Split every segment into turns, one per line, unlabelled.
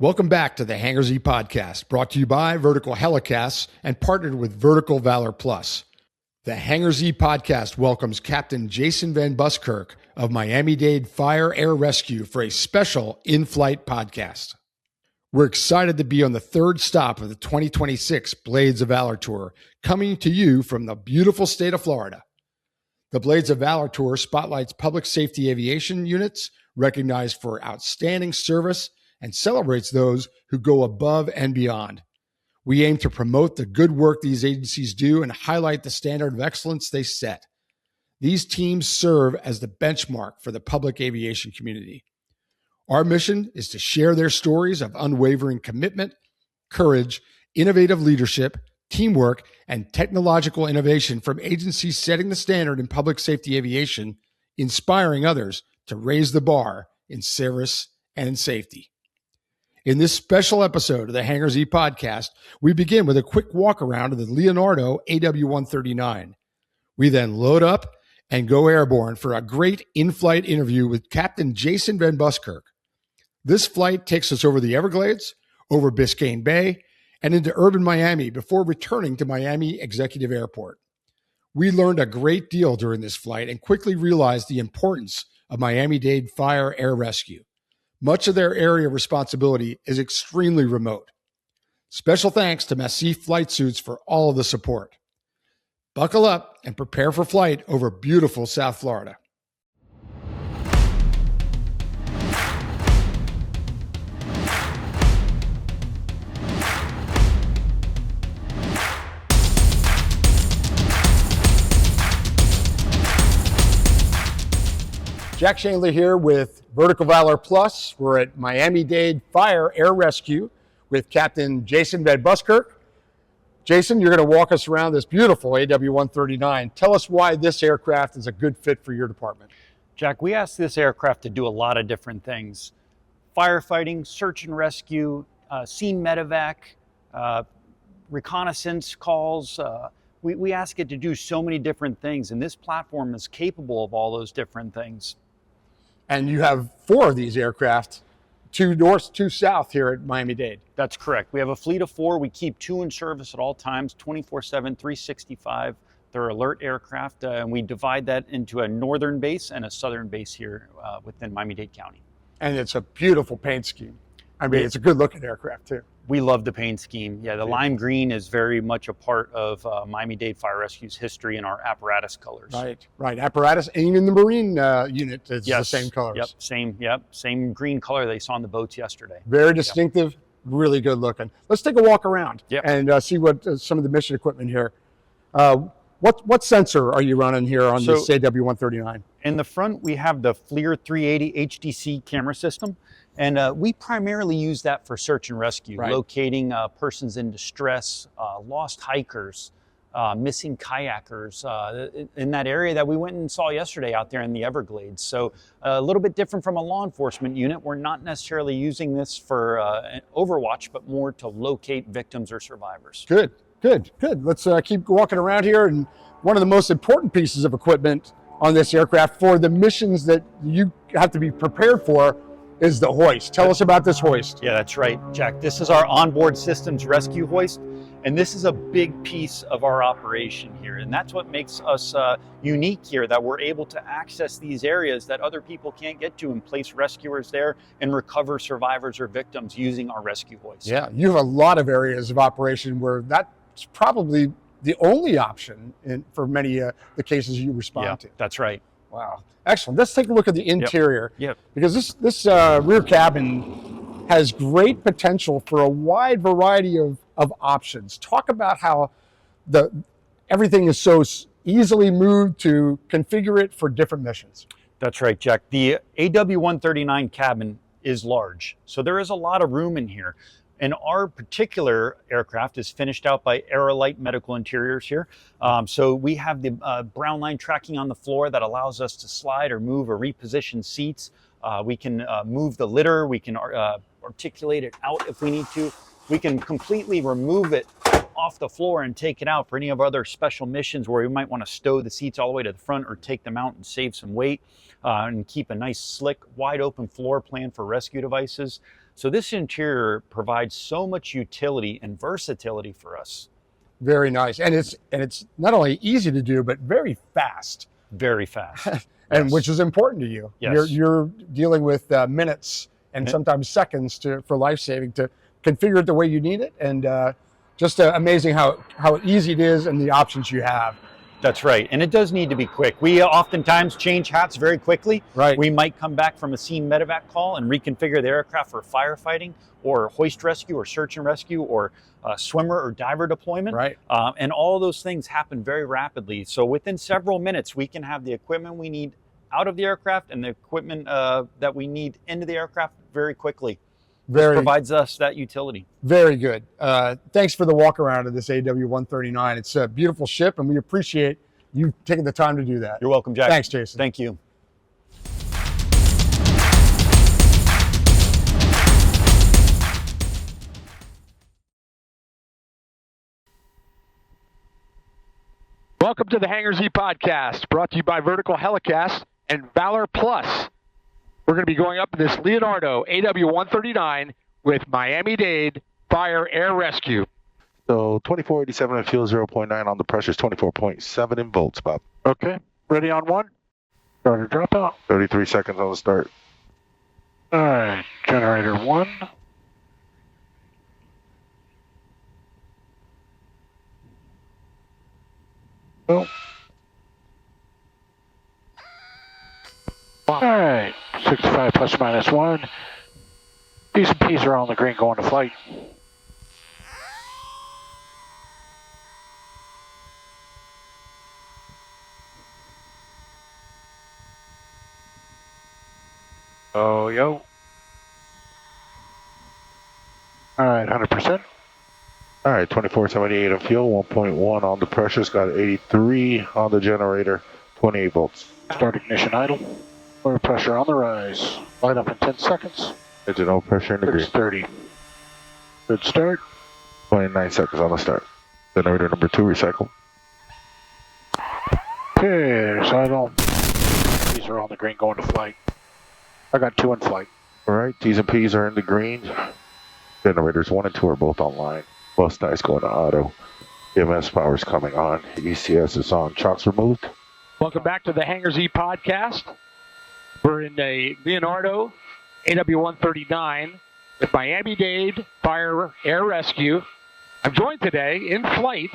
Welcome back to the Hangar Z Podcast, brought to you by Vertical HeliCASTS and partnered with Vertical Valor Plus. The Hangar Z Podcast welcomes Captain Jason Vanbuskirk of Miami-Dade Fire Air Rescue for a special in-flight podcast. We're excited to be on the third stop of the 2026 Blades of Valor Tour, coming to you from the beautiful state of Florida. The Blades of Valor Tour spotlights public safety aviation units recognized for outstanding service and celebrates those who go above and beyond. We aim to promote the good work these agencies do and highlight the standard of excellence they set. These teams serve as the benchmark for the public aviation community. Our mission is to share their stories of unwavering commitment, courage, innovative leadership, teamwork, and technological innovation from agencies setting the standard in public safety aviation, inspiring others to raise the bar in service and in safety. In this special episode of the Hangar Z Podcast, we begin with a quick walk around of the Leonardo AW139. We then load up and go airborne for a great in-flight interview with Captain Jason Vanbuskirk. This flight takes us over the Everglades, over Biscayne Bay, and into urban Miami before returning to Miami Executive Airport. We learned a great deal during this flight and quickly realized the importance of Miami-Dade Fire Air Rescue. Much of their area of responsibility is extremely remote. Special thanks to Massif Flight Suits for all of the support. Buckle up and prepare for flight over beautiful South Florida. Jack Shanley here with Vertical Valor Plus. We're at Miami-Dade Fire Air Rescue with Captain Jason Vanbuskirk. Jason, you're going to walk us around this beautiful AW139. Tell us why this aircraft is a good fit for your department.
Jack, we asked this aircraft to do a lot of different things. Firefighting, search and rescue, scene medevac, reconnaissance calls. We ask it to do so many different things, and this platform is capable of all those different things.
And you have 4 of these aircraft, 2 north, 2 south here at Miami-Dade.
That's correct. We have a fleet of 4. We keep 2 in service at all times, 24/7, 365. They're alert aircraft, and we divide that into a northern base and a southern base here within Miami-Dade County.
And it's a beautiful paint scheme. I mean, it's a good-looking aircraft, too.
We love the paint scheme. Yeah, the lime green is very much a part of Miami-Dade Fire Rescue's history in our apparatus colors.
Right. Apparatus, and even the Marine unit is the same colors.
Same green color they saw on the boats yesterday.
Very distinctive, really good looking. Let's take a walk around and see what some of the mission equipment here. What sensor are you running here on this AW139?
In the front, we have the FLIR 380 HDC camera system. And we primarily use that for search and rescue, locating persons in distress, lost hikers, missing kayakers in that area that we went and saw yesterday out there in the Everglades. So a little bit different from a law enforcement unit. We're not necessarily using this for an overwatch, but more to locate victims or survivors.
Good. Let's keep walking around here. And one of the most important pieces of equipment on this aircraft for the missions that you have to be prepared for is the hoist. Tell us about this hoist.
Yeah, that's right, Jack. This is our onboard systems rescue hoist, and this is a big piece of our operation here. And that's what makes us unique here, that we're able to access these areas that other people can't get to and place rescuers there and recover survivors or victims using our rescue hoist.
Yeah, you have a lot of areas of operation where that's probably the only option for many of the cases you respond to.
That's right.
Wow. Excellent. Let's take a look at the interior.
Yep.
Because this rear cabin has great potential for a wide variety of options. Talk about how everything is so easily moved to configure it for different missions.
That's right, Jack. The AW139 cabin is large, so there is a lot of room in here. And our particular aircraft is finished out by Aerolite Medical Interiors here. So we have the brown line tracking on the floor that allows us to slide or move or reposition seats. We can move the litter. We can articulate it out if we need to. We can completely remove it off the floor and take it out for any of our other special missions where we might want to stow the seats all the way to the front or take them out and save some weight and keep a nice, slick, wide open floor plan for rescue devices. So this interior provides so much utility and versatility for us.
Very nice. And it's not only easy to do, but very fast.
Very fast.
And
Yes.
which is important to you.
Yes.
You're dealing with minutes and sometimes seconds for life saving to configure it the way you need it, and just amazing how easy it is and the options you have.
That's right. And it does need to be quick. We oftentimes change hats very quickly.
Right.
We might come back from a scene medevac call and reconfigure the aircraft for firefighting or hoist rescue or search and rescue or swimmer or diver deployment.
Right.
And all those things happen very rapidly. So within several minutes, we can have the equipment we need out of the aircraft and the equipment that we need into the aircraft very quickly. This provides us that utility.
Very good. Thanks for the walk around of this AW139. It's a beautiful ship, and we appreciate you taking the time to do that.
You're welcome, Jack.
Thanks, Jason.
Thank you.
Welcome to the Hangar Z Podcast, brought to you by Vertical HeliCASTS and Valor Plus. We're going to be going up in this Leonardo AW139 with Miami-Dade Fire Air Rescue.
So 2487 and fuel 0.9 on the pressure is 24.7 in volts, Bob.
Okay. Ready on one? Starter drop out.
33 seconds on the start.
All right. Generator one. Well. All right. 65 plus minus one. P's and P's are on the green going to flight. Oh, yo. All right, 100%.
All right, 2478 on fuel, 1.1 on the pressure's got 83 on the generator, 28 volts.
Start ignition idle. Lower pressure on the rise. Light up in 10 seconds.
Engine no pressure in the green.
It's 30. Good start.
29 seconds on the start. Generator number 2 recycle.
Okay, so I don't. These are on the green going to flight. I got 2 in flight.
All right, T's and P's are in the green. Generators 1 and 2 are both online. Bus dice going to auto. EMS power's coming on. ECS is on. Chocks removed.
Welcome back to the Hangar Z Podcast. We're in a Leonardo AW139 with Miami-Dade Fire Air Rescue. I'm joined today in flight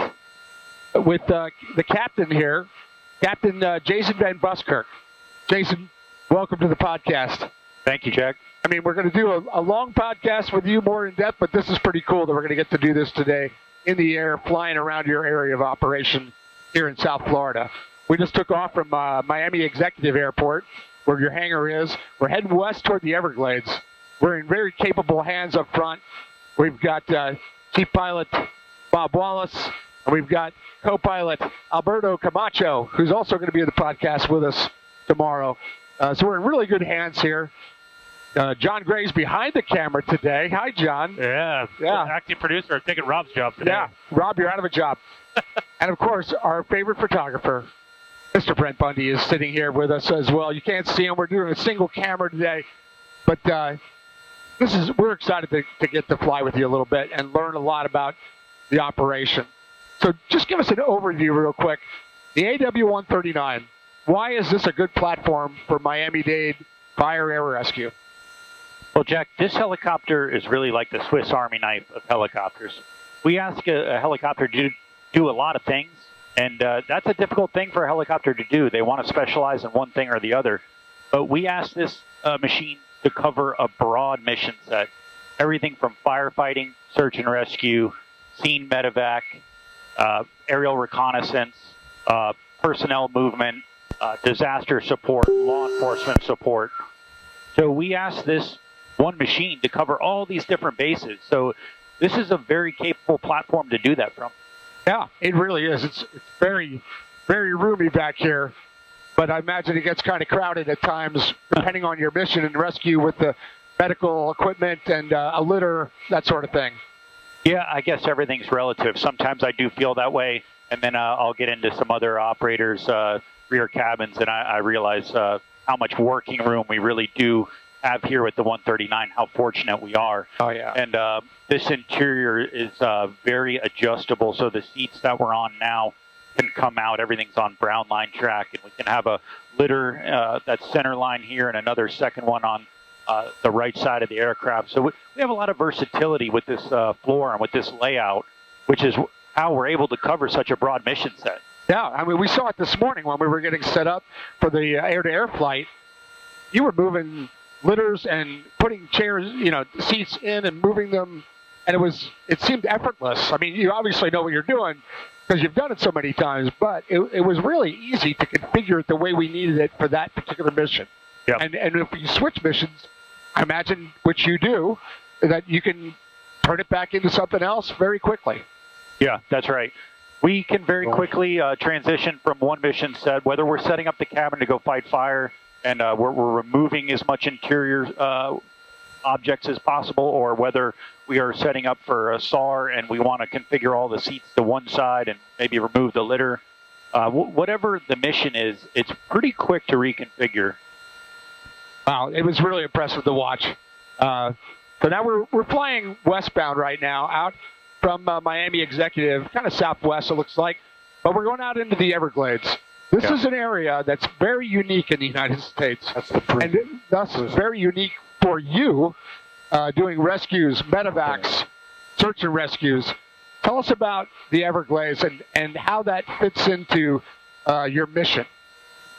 with the captain here, Captain Jason Vanbuskirk. Jason, welcome to the podcast.
Thank you, Jack.
I mean, we're going to do a long podcast with you, more in depth, but this is pretty cool that we're going to get to do this today in the air, flying around your area of operation here in South Florida. We just took off from Miami Executive Airport, where your hangar is. We're heading west toward the Everglades. We're in very capable hands up front. We've got Chief Pilot Bob Wallace, and we've got co-pilot Alberto Camacho, who's also going to be in the podcast with us tomorrow. So we're in really good hands here. John Gray's behind the camera today. Hi, John.
Yeah. Acting producer, taking Rob's job today.
Yeah, Rob, you're out of a job. And, of course, our favorite photographer, Mr. Brent Bundy, is sitting here with us as well. You can't see him. We're doing a single camera today. But we're excited to get to fly with you a little bit and learn a lot about the operation. So just give us an overview real quick. The AW139, why is this a good platform for Miami-Dade Fire Air Rescue?
Well, Jack, this helicopter is really like the Swiss Army knife of helicopters. We ask a helicopter to do a lot of things, and that's a difficult thing for a helicopter to do. They want to specialize in one thing or the other. But we ask this machine to cover a broad mission set. Everything from firefighting, search and rescue, scene medevac, aerial reconnaissance, personnel movement, disaster support, law enforcement support. So we asked this one machine to cover all these different bases. So this is a very capable platform to do that from.
Yeah, it really is. It's very, very roomy back here. But I imagine it gets kind of crowded at times, depending on your mission and rescue with the medical equipment and a litter, that sort of thing.
Yeah, I guess everything's relative. Sometimes I do feel that way, and then I'll get into some other operators' rear cabins, and I realize how much working room we really do have here with the 139, how fortunate we are.
Oh, yeah.
And this interior is very adjustable, so the seats that we're on now can come out. Everything's on brown line track, and we can have a litter that's center line here and another second one on the right side of the aircraft. So we have a lot of versatility with this floor and with this layout, which is how we're able to cover such a broad mission set.
Yeah, I mean, we saw it this morning when we were getting set up for the air-to-air flight. You were moving litters and putting chairs, seats in and moving them, and it seemed effortless. I mean, you obviously know what you're doing because you've done it so many times, but it was really easy to configure it the way we needed it for that particular mission.
Yeah.
And if you switch missions, I imagine, which you do, that you can turn it back into something else very quickly.
Yeah, that's right. We can very quickly transition from one mission set, whether we're setting up the cabin to go fight fire and we're removing as much interior objects as possible, or whether we are setting up for a SAR and we want to configure all the seats to one side and maybe remove the litter. Whatever the mission is, it's pretty quick to reconfigure.
Wow, it was really impressive to watch. So now we're flying westbound right now, out from Miami Executive, kind of southwest it looks like, but we're going out into the Everglades. This is an area that's very unique in the United States, and thus very unique for you, doing rescues, medevacs, search and rescues. Tell us about the Everglades and how that fits into your mission.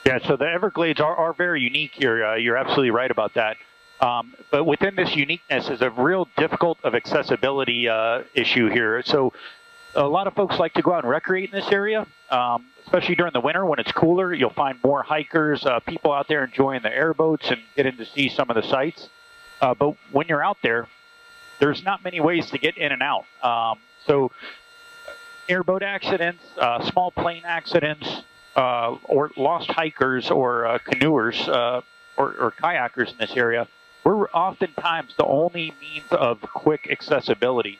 Yeah, so the Everglades are very unique here. You're absolutely right about that. But within this uniqueness is a real difficult of accessibility issue here. So a lot of folks like to go out and recreate in this area, especially during the winter when it's cooler. You'll find more hikers, people out there enjoying the airboats and getting to see some of the sights. But when you're out there, there's not many ways to get in and out. So airboat accidents, small plane accidents, or lost hikers or canoers or kayakers in this area, we're oftentimes the only means of quick accessibility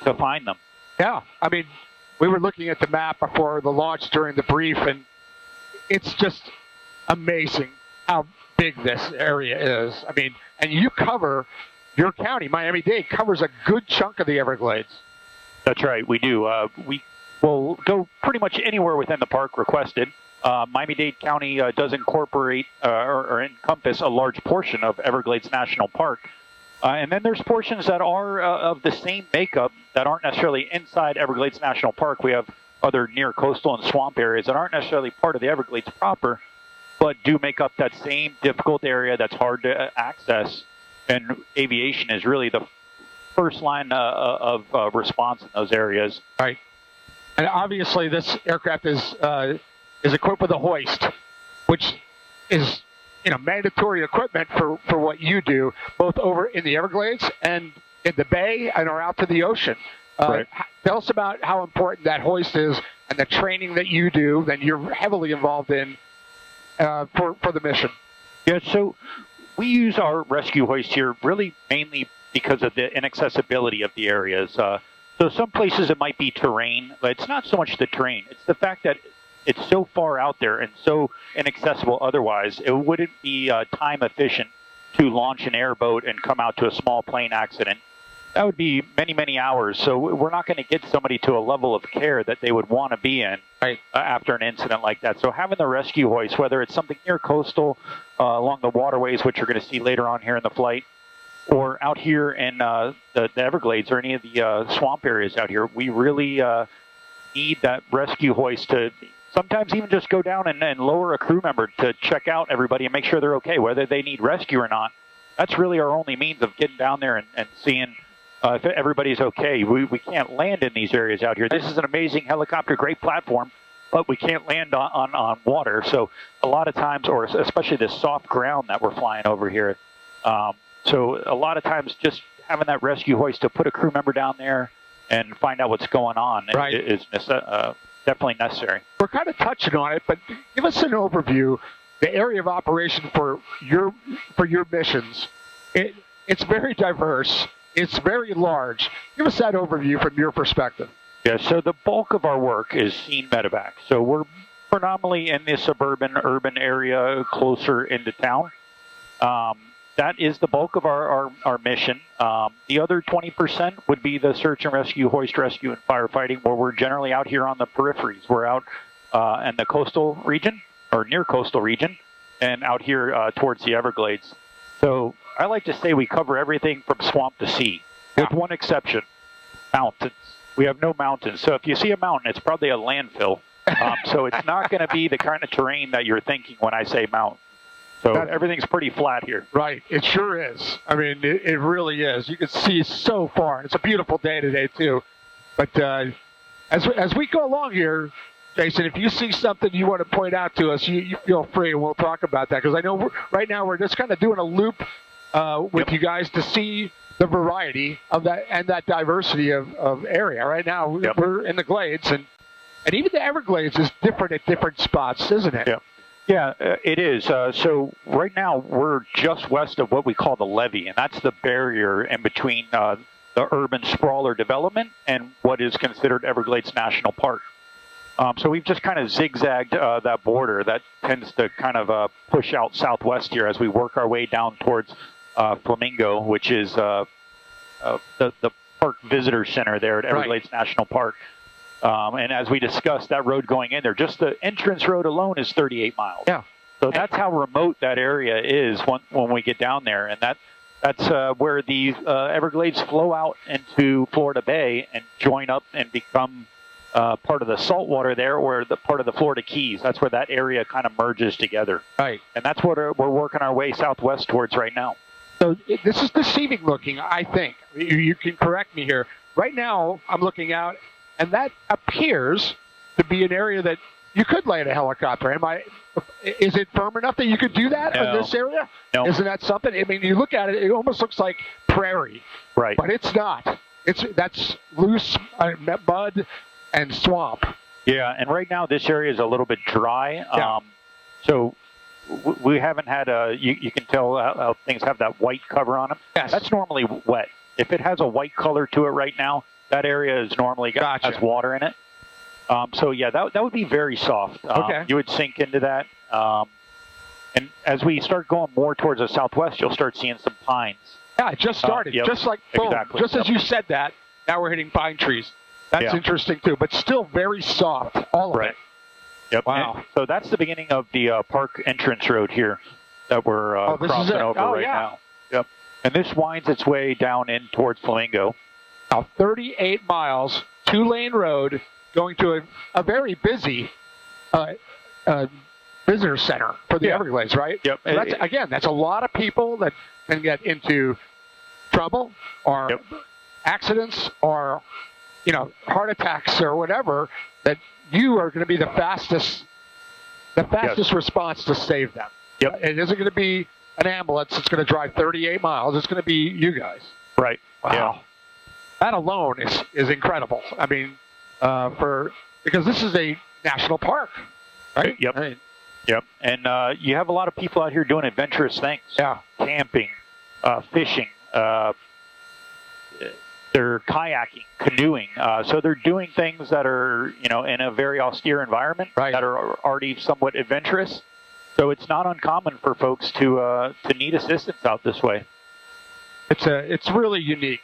to find them.
Yeah, I mean, we were looking at the map before the launch during the brief, and it's just amazing how big this area is. I mean, and you cover, your county, Miami-Dade, covers a good chunk of the Everglades.
That's right, we do. We will go pretty much anywhere within the park requested. Miami-Dade County does incorporate or encompass a large portion of Everglades National Park. And then there's portions that are of the same makeup that aren't necessarily inside Everglades National Park. We have other near coastal and swamp areas that aren't necessarily part of the Everglades proper, but do make up that same difficult area that's hard to access. And aviation is really the first line of response in those areas.
Right. And obviously this aircraft is equipped with a hoist, which is mandatory equipment for what you do, both over in the Everglades and in the bay and or out to the ocean.
Right.
Tell us about how important that hoist is and the training that you do, that you're heavily involved in for the mission.
Yeah, so we use our rescue hoist here really mainly because of the inaccessibility of the areas. So some places it might be terrain, but it's not so much the terrain. It's the fact that it's so far out there and so inaccessible otherwise. It wouldn't be time efficient to launch an airboat and come out to a small plane accident. That would be many, many hours. So we're not going to get somebody to a level of care that they would want to be in after an incident like that. So having the rescue hoist, whether it's something near coastal, along the waterways, which you're going to see later on here in the flight, or out here in the Everglades or any of the swamp areas out here, we really need that rescue hoist to sometimes even just go down and lower a crew member to check out everybody and make sure they're okay, whether they need rescue or not. That's really our only means of getting down there and seeing if everybody's okay. We can't land in these areas out here. This is an amazing helicopter, great platform, but we can't land on water. So a lot of times, or especially this soft ground that we're flying over here, so a lot of times just having that rescue hoist to put a crew member down there and find out what's going on is definitely necessary.
We're kind of touching on it, but give us an overview, the area of operation for your missions. It's very diverse. It's very large. Give us that overview from your perspective.
Yeah, so the bulk of our work is scene medevac. So we're predominantly in the suburban, urban area closer into town. that is the bulk of our mission. The other 20% would be the search and rescue, hoist rescue, and firefighting, where we're generally out here on the peripheries. We're out in the coastal region, or near coastal region, and out here towards the Everglades. So I like to say we cover everything from swamp to sea, with one exception, mountains. We have no mountains. So if you see a mountain, it's probably a landfill. So it's not going to be the kind of terrain that you're thinking when I say mountain. So everything's pretty flat here.
Right. It sure is. I mean, it really is. You can see so far. It's a beautiful day today, too. But as we go along here, Jason, if you see something you want to point out to us, you feel free, and we'll talk about that. Because I know right now we're just kind of doing a loop with you guys to see the variety of that and that diversity of area. Right now we're in the Glades, and even the Everglades is different at different spots, isn't it?
Yeah. Yeah, it is. So right now we're just west of what we call the levee, and that's the barrier in between the urban sprawl or development and what is considered Everglades National Park. So we've just kind of zigzagged that border that tends to kind of push out southwest here as we work our way down towards Flamingo, which is the park visitor center there at Everglades National Park. And as we discussed, that road going in there, just the entrance road alone is 38 miles.
Yeah.
So that's how remote that area is when we get down there. And that's where the Everglades flow out into Florida Bay and join up and become part of the saltwater there, or the part of the Florida Keys. That's where that area kind of merges together.
Right.
And that's what we're working our way southwest towards right now.
So this is deceiving looking, I think. You can correct me here. Right now, I'm looking out, and that appears to be an area that you could land a helicopter. Is it firm enough that you could do that in this area?
No.
Isn't that something? I mean, you look at it, it almost looks like prairie.
Right.
But it's not. That's loose mud and swamp.
Yeah, and right now this area is a little bit dry.
Yeah.
So we haven't had you can tell how things have that white cover on them.
Yes.
That's normally wet. If it has a white color to it right now, that area is normally has water in it. So yeah, that would be very soft.
Okay.
You would sink into that. And as we start going more towards the southwest, you'll start seeing some pines.
Yeah, it just started.
Yep.
Just like, boom,
Exactly.
just as you said that, now we're hitting pine trees. That's interesting, too, but still very soft, all of it.
Yep.
Wow.
And so that's the beginning of the park entrance road here that we're crossing over right now. Yep. And this winds its way down in towards Flamingo.
Now, 38 miles, two-lane road, going to a very busy visitor center for the Everglades, right?
Yep.
So that's a lot of people that can get into trouble or accidents or, heart attacks or whatever, that you are going to be the fastest response to save them.
Yep.
It isn't going to be an ambulance that's going to drive 38 miles. It's going to be you guys.
Right.
Wow.
Yeah.
That alone is incredible. I mean, because this is a national park, right?
Yep.
I mean,
yep. And you have a lot of people out here doing adventurous things.
Yeah.
Camping, fishing, they're kayaking, canoeing. So they're doing things that are, in a very austere environment that are already somewhat adventurous. So it's not uncommon for folks to need assistance out this way.
It's really unique.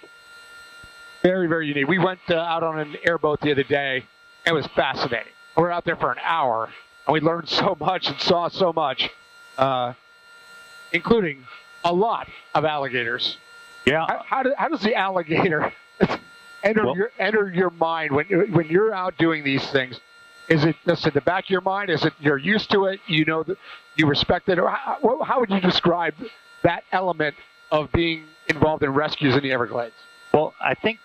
Very, very unique. We went out on an airboat the other day. It was fascinating. We were out there for an hour, and we learned so much and saw so much, including a lot of alligators.
Yeah.
How does the alligator enter your mind when you're out doing these things? Is it just in the back of your mind? Is it you're used to it? You know that you respect it? Or how would you describe that element of being involved in rescues in the Everglades?
Well, I think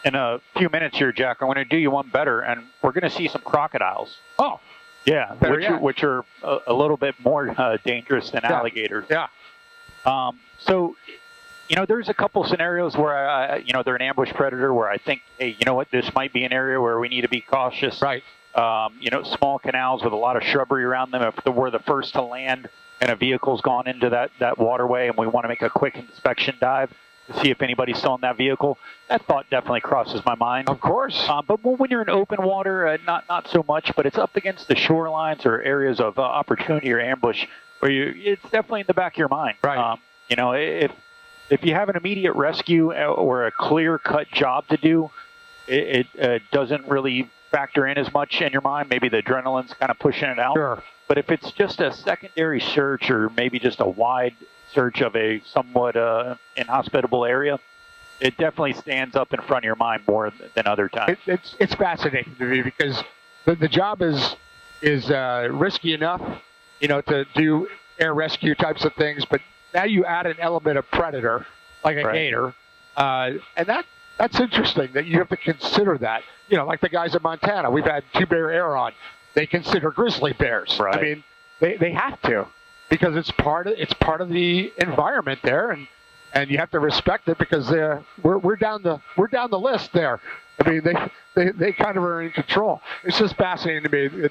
in a few minutes here, Jack, I'm going to do you one better, and we're going to see some crocodiles.
Oh.
Yeah, which are a little bit more dangerous than alligators.
Yeah.
So, there's a couple scenarios where, they're an ambush predator where I think, hey, you know what, this might be an area where we need to be cautious.
Right.
Small canals with a lot of shrubbery around them. If we're the first to land and a vehicle's gone into that waterway and we want to make a quick inspection dive to see if anybody's still in that vehicle, that thought definitely crosses my mind.
Of course.
But when you're in open water, not so much, but it's up against the shorelines or areas of opportunity or ambush where it's definitely in the back of your mind.
Right.
You know, if you have an immediate rescue or a clear-cut job to do, it doesn't really factor in as much in your mind. Maybe the adrenaline's kind of pushing it out.
Sure.
But if it's just a secondary search or maybe just a wide search of a somewhat inhospitable area, it definitely stands up in front of your mind more than other times.
It's fascinating to me because the job is risky enough, you know, to do air rescue types of things, but now you add an element of predator, like a gator, and that's interesting that you have to consider that. You know, like the guys in Montana, we've had 2-bear air on. They consider grizzly bears.
Right.
I mean, they have to, because it's part of the environment there, and you have to respect it because we're down the list there. I mean, they kind of are in control. It's just fascinating to me.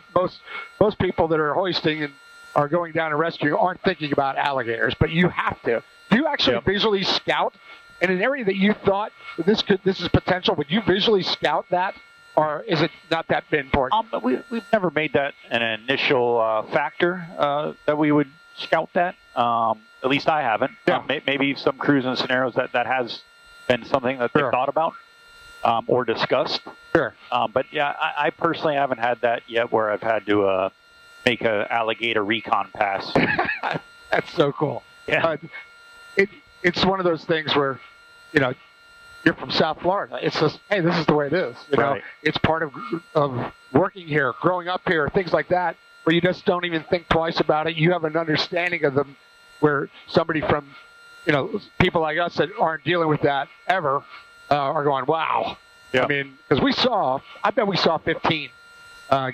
Most people that are hoisting and are going down and rescuing aren't thinking about alligators, but you have to. Do you actually visually scout in an area that you thought this is potential? Would you visually scout that, or is it not that important?
We've never made that an initial factor that we would scout that. At least I haven't.
Yeah.
Maybe some crews and scenarios that has been something that they've thought about or discussed.
Sure.
But yeah, I personally haven't had that yet where I've had to make an alligator recon pass.
That's so cool.
Yeah.
It's one of those things where, you know, you're from South Florida. It's just, hey, this is the way it is. You know, it's part of working here, growing up here, things like that, where you just don't even think twice about it. You have an understanding of them, where somebody from, you know, people like us that aren't dealing with that ever are going, wow.
Yeah.
I mean, because I bet we saw 15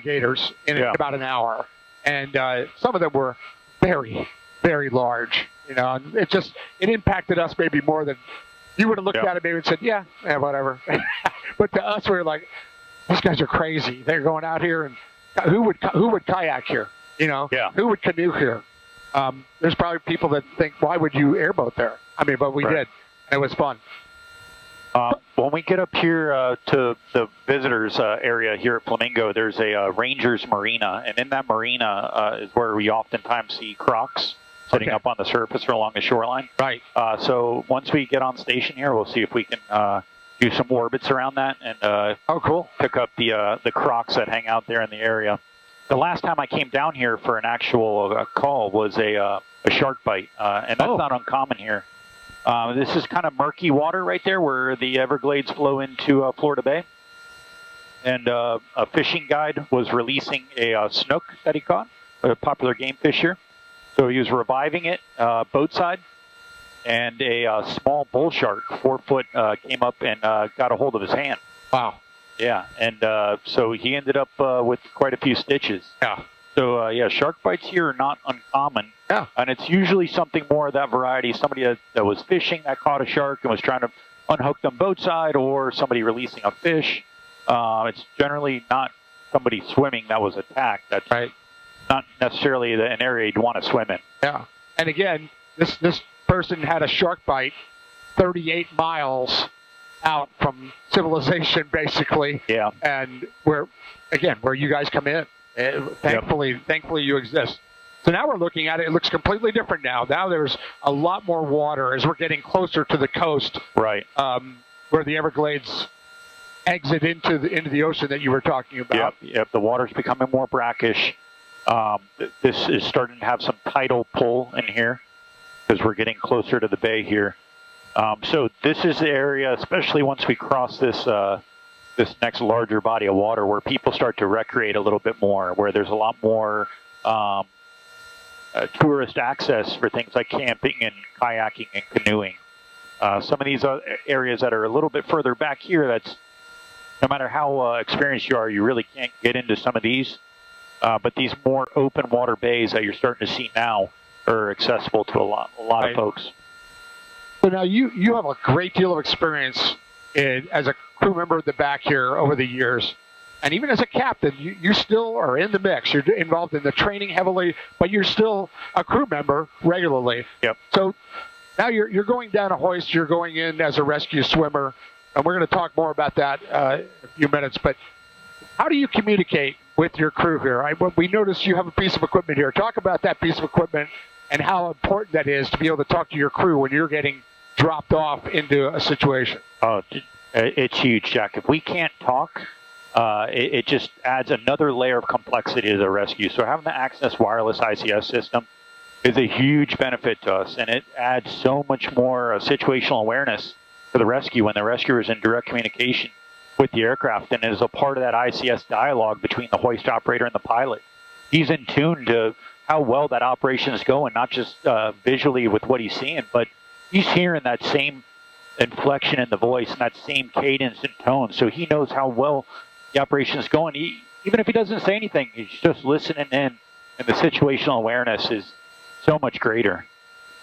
gators in about an hour, and some of them were very, very large. You know, and it impacted us maybe more than you would have looked at it maybe and said, yeah, whatever. But to us, we were like, these guys are crazy. They're going out here, and who would kayak here? You know, who would canoe here? There's probably people that think, why would you airboat there? I mean, but we did, and it was fun.
When we get up here to the visitors area here at Flamingo, there's a Rangers Marina, and in that marina is where we oftentimes see crocs sitting up on the surface or along the shoreline.
Right.
So once we get on station here, we'll see if we can do some orbits around that and
cool.
pick up the crocs that hang out there in the area. The last time I came down here for an actual call was a shark bite, and that's not uncommon here. This is kind of murky water right there where the Everglades flow into Florida Bay. And a fishing guide was releasing a snook that he caught, a popular game fish here. So he was reviving it boat side, and a small bull shark, 4 foot, came up and got a hold of his hand.
Wow.
Yeah, and so he ended up with quite a few stitches.
Yeah.
So, shark bites here are not uncommon.
Yeah.
And it's usually something more of that variety. Somebody that was fishing that caught a shark and was trying to unhook them boat side, or somebody releasing a fish. It's generally not somebody swimming that was attacked. That's not necessarily an area you'd want to swim in.
Yeah. And again, this person had a shark bite 38 miles out from civilization, basically.
Yeah.
And where you guys come in. Thankfully you exist. So now we're looking at it. It looks completely different now. Now there's a lot more water as we're getting closer to the coast.
Right.
Where the Everglades exit into the ocean that you were talking about.
Yep. The water's becoming more brackish. This is starting to have some tidal pull in here because we're getting closer to the bay here. So this is the area, especially once we cross this next larger body of water, where people start to recreate a little bit more, where there's a lot more tourist access for things like camping and kayaking and canoeing. Some of these areas that are a little bit further back here, that's no matter how experienced you are, you really can't get into some of these. But these more open water bays that you're starting to see now are accessible to a lot of folks.
So now you have a great deal of experience as a crew member at the back here over the years. And even as a captain, you still are in the mix. You're involved in the training heavily, but you're still a crew member regularly.
Yep.
So now you're going down a hoist. You're going in as a rescue swimmer. And we're going to talk more about that in a few minutes. But how do you communicate with your crew here? We noticed you have a piece of equipment here. Talk about that piece of equipment and how important that is to be able to talk to your crew when you're getting dropped off into a situation.
Oh, it's huge, Jack. If we can't talk, it just adds another layer of complexity to the rescue. So having the Access wireless ICS system is a huge benefit to us, and it adds so much more situational awareness to the rescue when the rescuer is in direct communication with the aircraft and is a part of that ICS dialogue between the hoist operator and the pilot. He's in tune to how well that operation is going, not just visually with what he's seeing, but he's hearing that same inflection in the voice and that same cadence and tone. So he knows how well the operation is going. Even if he doesn't say anything, he's just listening in, and the situational awareness is so much greater.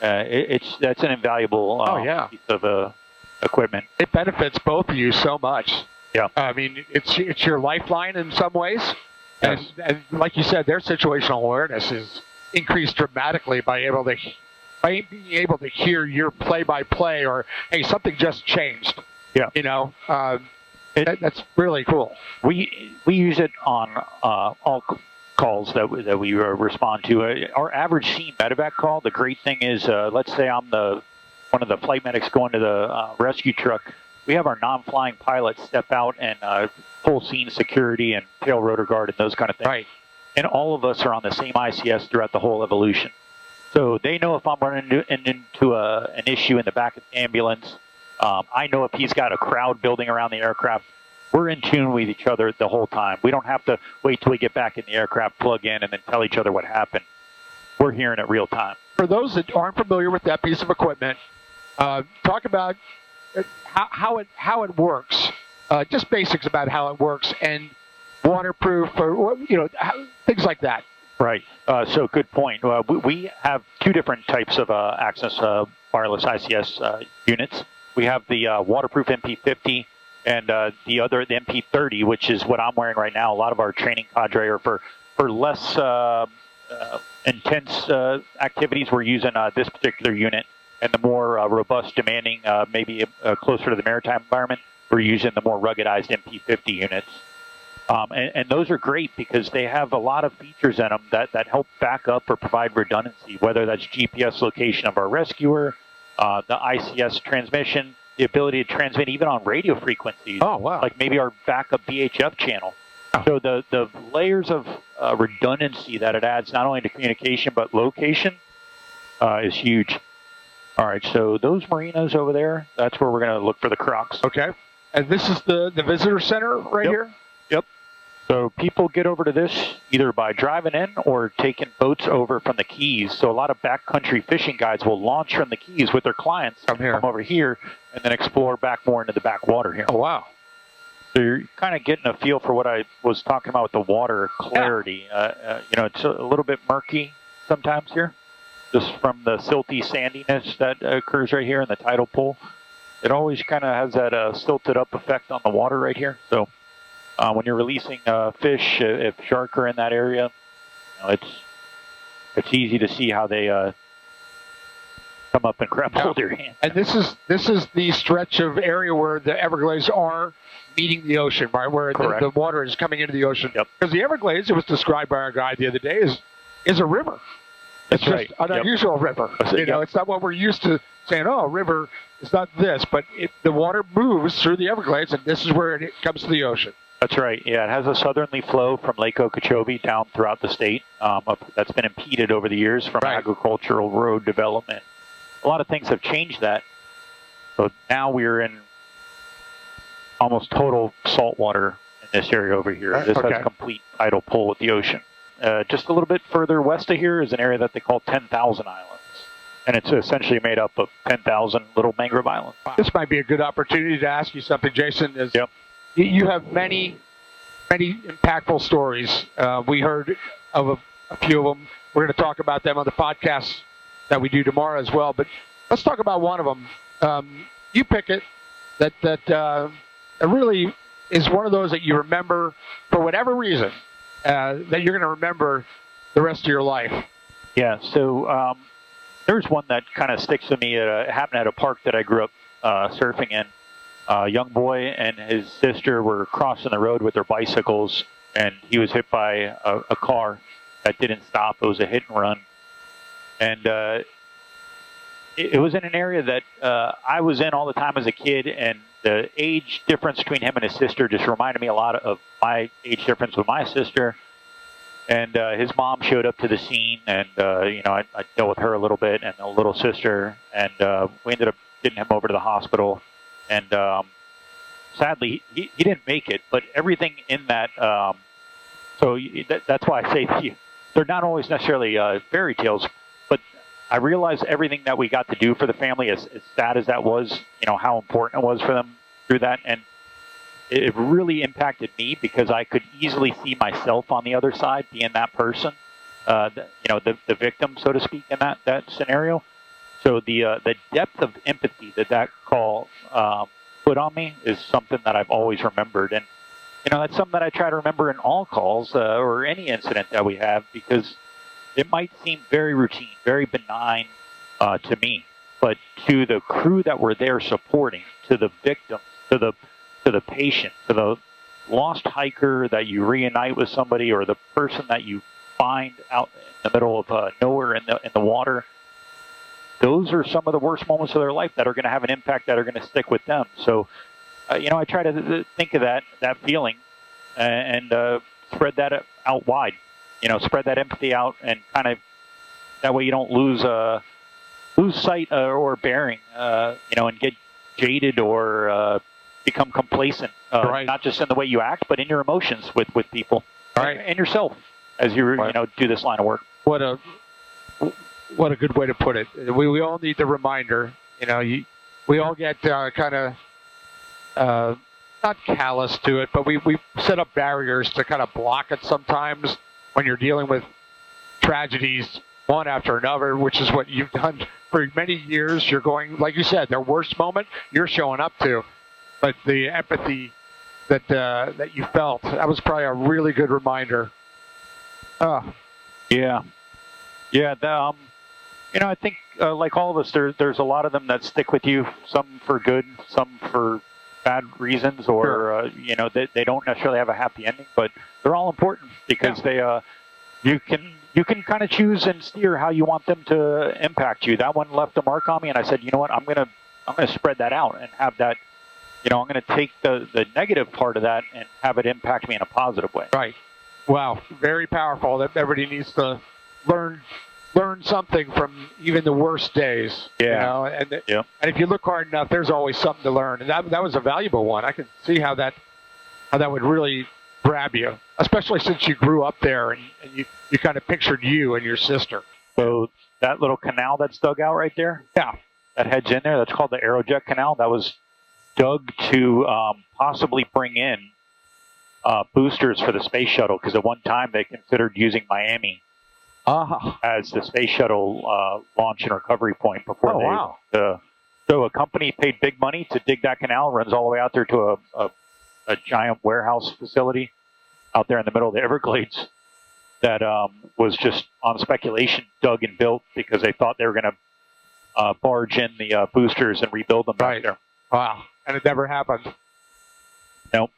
That's an invaluable piece of equipment.
It benefits both of you so much.
Yeah.
I mean, it's your lifeline in some ways.
Yes.
And like you said, their situational awareness is increased dramatically by being able to hear your play-by-play or, hey, something just changed.
Yeah.
You know, that's really cool.
We use it on all calls that we respond to. Our average scene medevac call, the great thing is, let's say I'm one of the flight medics going to the rescue truck. We have our non-flying pilots step out and full scene security and tail rotor guard and those kind of things.
Right.
And all of us are on the same ICS throughout the whole evolution. So they know if I'm running into an issue in the back of the ambulance. I know if he's got a crowd building around the aircraft. We're in tune with each other the whole time. We don't have to wait till we get back in the aircraft, plug in, and then tell each other what happened. We're hearing it real time.
For those that aren't familiar with that piece of equipment, talk about how it works. Just basics about how it works and waterproof, or things like that.
Right. So good point. We have two different types of Access wireless ICS units. We have the waterproof MP50 and the MP30, which is what I'm wearing right now. A lot of our training cadre are for less intense activities. We're using this particular unit, and the more robust, demanding, maybe closer to the maritime environment, we're using the more ruggedized MP50 units. And those are great because they have a lot of features in them that help back up or provide redundancy, whether that's GPS location of our rescuer, the ICS transmission, the ability to transmit even on radio frequencies.
Oh, wow.
Like maybe our backup VHF channel. Oh. So the layers of redundancy that it adds not only to communication but location is huge. All right, so those marinas over there, that's where we're going to look for the Crocs.
Okay. And this is the visitor center right here?
Yep. So people get over to this either by driving in or taking boats over from the Keys. So a lot of backcountry fishing guides will launch from the Keys with their clients, come over here, and then explore back more into the backwater here.
Oh, wow.
So you're kind of getting a feel for what I was talking about with the water clarity. Yeah. It's a little bit murky sometimes here, just from the silty sandiness that occurs right here in the tidal pool. It always kind of has that silted up effect on the water right here. So when you're releasing fish, if shark are in that area, it's easy to see how they come up and grab hold of your hand.
And this is the stretch of area where the Everglades are meeting the ocean, right? Where the water is coming into the ocean.
Yep.
Because the Everglades, it was described by our guide the other day, is a river. It's
That's
just an unusual river. It's not what we're used to saying, oh, a river is not this, but the water moves through the Everglades, and this is where it comes to the ocean.
That's right. Yeah, it has a southerly flow from Lake Okeechobee down throughout the state. That's been impeded over the years from agricultural road development. A lot of things have changed that. So now we're in almost total saltwater in this area over here. This has complete tidal pull with the ocean. Just a little bit further west of here is an area that they call 10,000 Islands. And it's essentially made up of 10,000 little mangrove islands.
Wow. This might be a good opportunity to ask you something, Jason. You have many, many impactful stories. We heard of a few of them. We're going to talk about them on the podcast that we do tomorrow as well. But let's talk about one of them. You pick it that it really is one of those that you remember for whatever reason, that you're going to remember the rest of your life.
Yeah, so there's one that kind of sticks to me. It happened at a park that I grew up surfing in. A young boy and his sister were crossing the road with their bicycles, and he was hit by a car that didn't stop. It was a hit and run. And it was in an area that I was in all the time as a kid, and the age difference between him and his sister just reminded me a lot of my age difference with my sister. And his mom showed up to the scene, and I dealt with her a little bit, and a little sister, and we ended up getting him over to the hospital. And sadly, he didn't make it, but everything in that. That's why I say to you, they're not always necessarily fairy tales, but I realized everything that we got to do for the family, as sad as that was, how important it was for them through that. And it really impacted me because I could easily see myself on the other side, being that person, the victim, so to speak, in that scenario. So the depth of empathy that call put on me is something that I've always remembered. And, that's something that I try to remember in all calls or any incident that we have, because it might seem very routine, very benign to me, but to the crew that were there supporting, to the victims, to the patient, to the lost hiker that you reunite with somebody, or the person that you find out in the middle of nowhere in the water, those are some of the worst moments of their life that are going to have an impact, that are going to stick with them. So, I try to think of that feeling and spread that out wide. Spread that empathy out, and kind of that way you don't lose sight or bearing, and get jaded or become complacent,
right.
Not just in the way you act, but in your emotions with people,
right.
and yourself as you
right.
Do this line of work.
What a good way to put it. We all need the reminder. We all get kind of not callous to it, but we set up barriers to kind of block it sometimes when you're dealing with tragedies one after another, which is what you've done for many years. You're going, like you said, their worst moment, you're showing up to. But the empathy that you felt, that was probably a really good reminder.
Yeah. I think like all of us, there's a lot of them that stick with you, some for good, some for bad reasons, or
sure.
They don't necessarily have a happy ending, but they're all important because you can kind of choose and steer how you want them to impact you. That one left a mark on me, and I said, you know what, I'm gonna spread that out and have that. I'm going to take the negative part of that and have it impact me in a positive way.
Right. Wow. Very powerful. That everybody needs to learn something from even the worst days.
Yeah.
And if you look hard enough, there's always something to learn. And that was a valuable one. I could see how that would really grab you, especially since you grew up there and you kind of pictured you and your sister.
So that little canal that's dug out right there?
Yeah.
That heads in there, that's called the Aerojet Canal. That was dug to possibly bring in boosters for the space shuttle, because at one time they considered using Miami as the space shuttle launch and recovery point before so a company paid big money to dig that canal, runs all the way out there to a giant warehouse facility out there in the middle of the Everglades that was just on speculation dug and built because they thought they were going to barge in the boosters and rebuild them back there.
Wow. And it never happened.
Nope.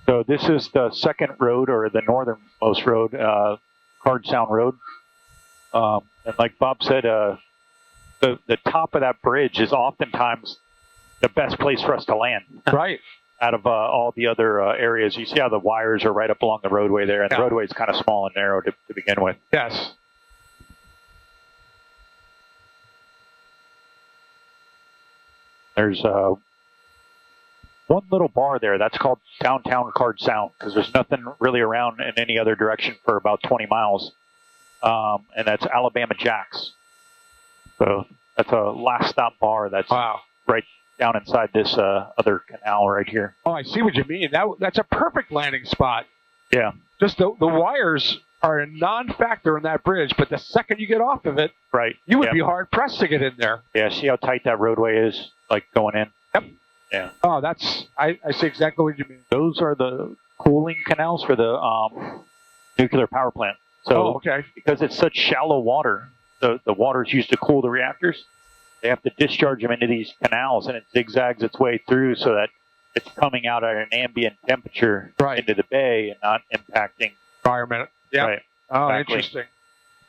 So this is the second road, or the northernmost road, Card Sound Road. And like Bob said, the top of that bridge is oftentimes the best place for us to land.
Right.
Out of all the other areas. You see how the wires are right up along the roadway there, and the roadway is kind of small and narrow to begin with.
Yes.
There's one little bar there. That's called Downtown Card Sound, because there's nothing really around in any other direction for about 20 miles. And that's Alabama Jack's. So that's a last stop bar that's right down inside this other canal right here.
Oh, I see what you mean. That's a perfect landing spot.
Yeah.
Just the wires are a non-factor in that bridge, but the second you get off of it,
right,
you would be hard-pressed to get in there.
Yeah, see how tight that roadway is, like going in?
Yep.
Yeah.
Oh, I see exactly what you mean.
Those are the cooling canals for the nuclear power plant. So because it's such shallow water, the water is used to cool the reactors. They have to discharge them into these canals, and it zigzags its way through so that it's coming out at an ambient temperature into the bay and not impacting
environment. Yeah.
Right.
Oh,
Exactly.
interesting.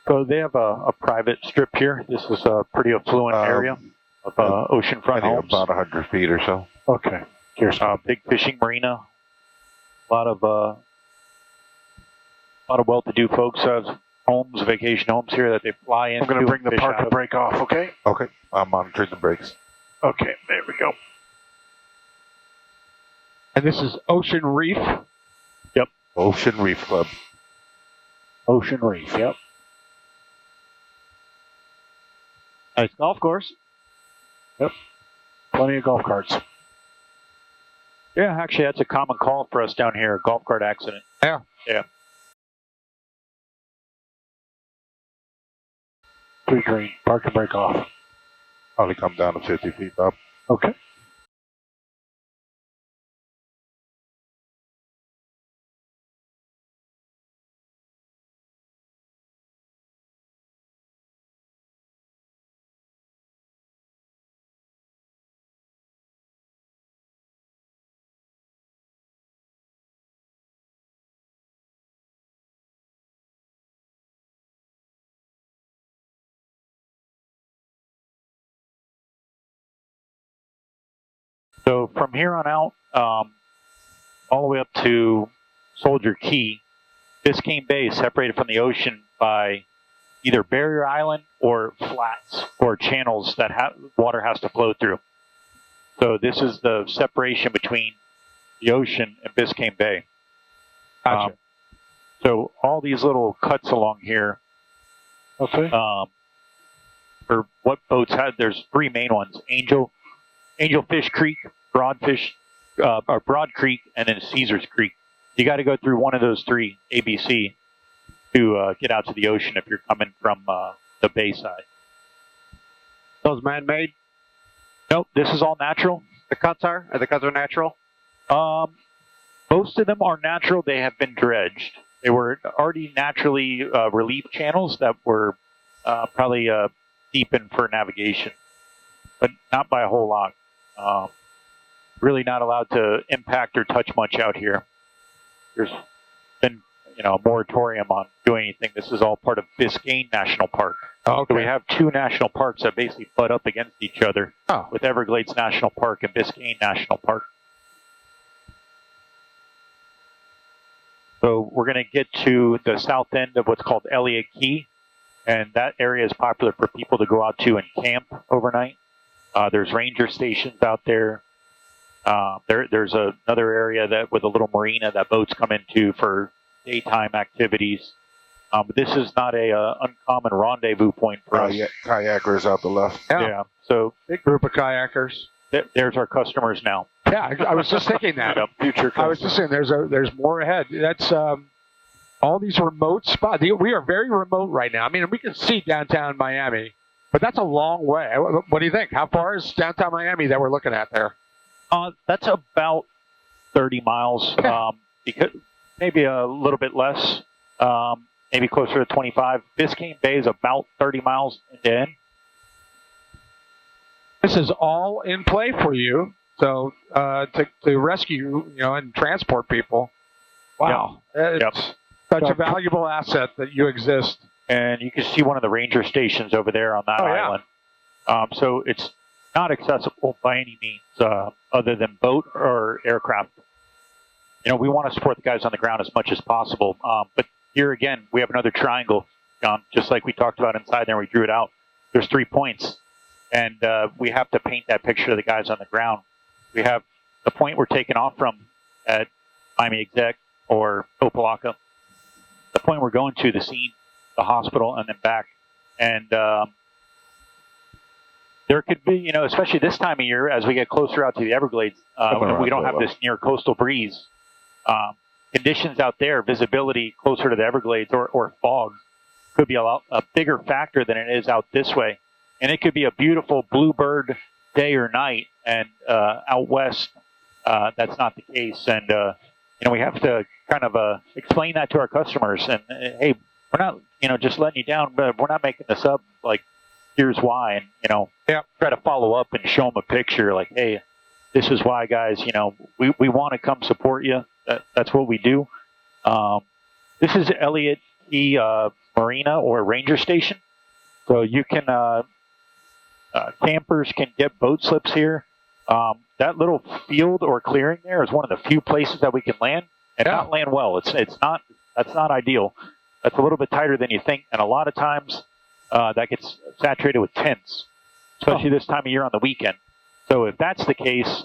So they have a private strip here. This is a pretty affluent area of oceanfront
I think
homes.
about 100 feet or so.
Okay. Here's
Big fishing marina. A lot of well-to-do folks have homes, vacation homes here that they fly in.
I'm going to bring the park and brake off, okay?
Okay, I'm monitoring the brakes.
Okay, there we go. And this is Ocean Reef.
Ocean Reef Club.
Ocean Reef, yep.
Nice golf course.
Plenty of golf carts.
Yeah, actually, that's a common call for us down here, golf cart accident.
Yeah.
Yeah.
3 green, park and brake off.
Probably come down to 50 feet up.
Okay.
So from here on out, all the way up to Soldier Key, Biscayne Bay is separated from the ocean by either barrier island or flats or channels that water has to flow through. So this is the separation between the ocean and Biscayne Bay.
Gotcha.
So all these little cuts along here,
Okay.
for what boats had, there's 3 main ones: Angelfish Creek, Broad Creek, and then Caesars Creek. You got to go through one of those 3, ABC, to get out to the ocean if you're coming from the bay side.
Those man-made?
Nope, this is all natural.
The cuts are? The cuts are natural?
Most of them are natural. They have been dredged. They were already naturally relief channels that were probably deepened for navigation, but not by a whole lot. Really not allowed to impact or touch much out here. There's been, a moratorium on doing anything. This is all part of Biscayne National Park.
Okay.
So we have 2 national parks that basically butt up against each other, with Everglades National Park and Biscayne National Park. So we're going to get to the south end of what's called Elliott Key, and that area is popular for people to go out to and camp overnight. There's ranger stations out there. There's another area with a little marina that boats come into for daytime activities. But this is not a uncommon rendezvous point for us.
Kayakers out the left.
Yeah. So
Big group of kayakers.
there's our customers now.
Yeah, I was just thinking that.
Future
I was just saying there's more ahead. That's all these remote spots. We are very remote right now. I mean, we can see downtown Miami, but that's a long way. What do you think? How far is downtown Miami that we're looking at there?
That's about 30 miles. Because maybe a little bit less. Maybe closer to 25. Biscayne Bay is about 30 miles in.
This is all in play for you. So to rescue, and transport people. Wow, it's such a valuable asset that you exist.
And you can see one of the ranger stations over there on that island. So it's not accessible by any means, other than boat or aircraft. We want to support the guys on the ground as much as possible. But here again, we have another triangle, just like we talked about inside there. We drew it out. There's 3 points, and we have to paint that picture of the guys on the ground. We have the point we're taking off from at Miami Exec or Opelika, the point we're going to, the scene, the hospital, and then back. And there could be, especially this time of year, as we get closer out to the Everglades, we don't have this near coastal breeze. Conditions out there, visibility closer to the Everglades or fog could be a bigger factor than it is out this way. And it could be a beautiful bluebird day or night, and out west, that's not the case. And we have to kind of explain that to our customers. And hey, we're not, just letting you down, but we're not making this up. Like, here's why. And try to follow up and show them a picture. Like, hey, this is why, guys. We want to come support you. That's what we do. This is Elliott marquee marina or ranger station. So you can, campers can get boat slips here. That little field or clearing there is one of the few places that we can land and not land well. That's not ideal. That's a little bit tighter than you think, and a lot of times that gets saturated with tents, especially this time of year on the weekend. So if that's the case,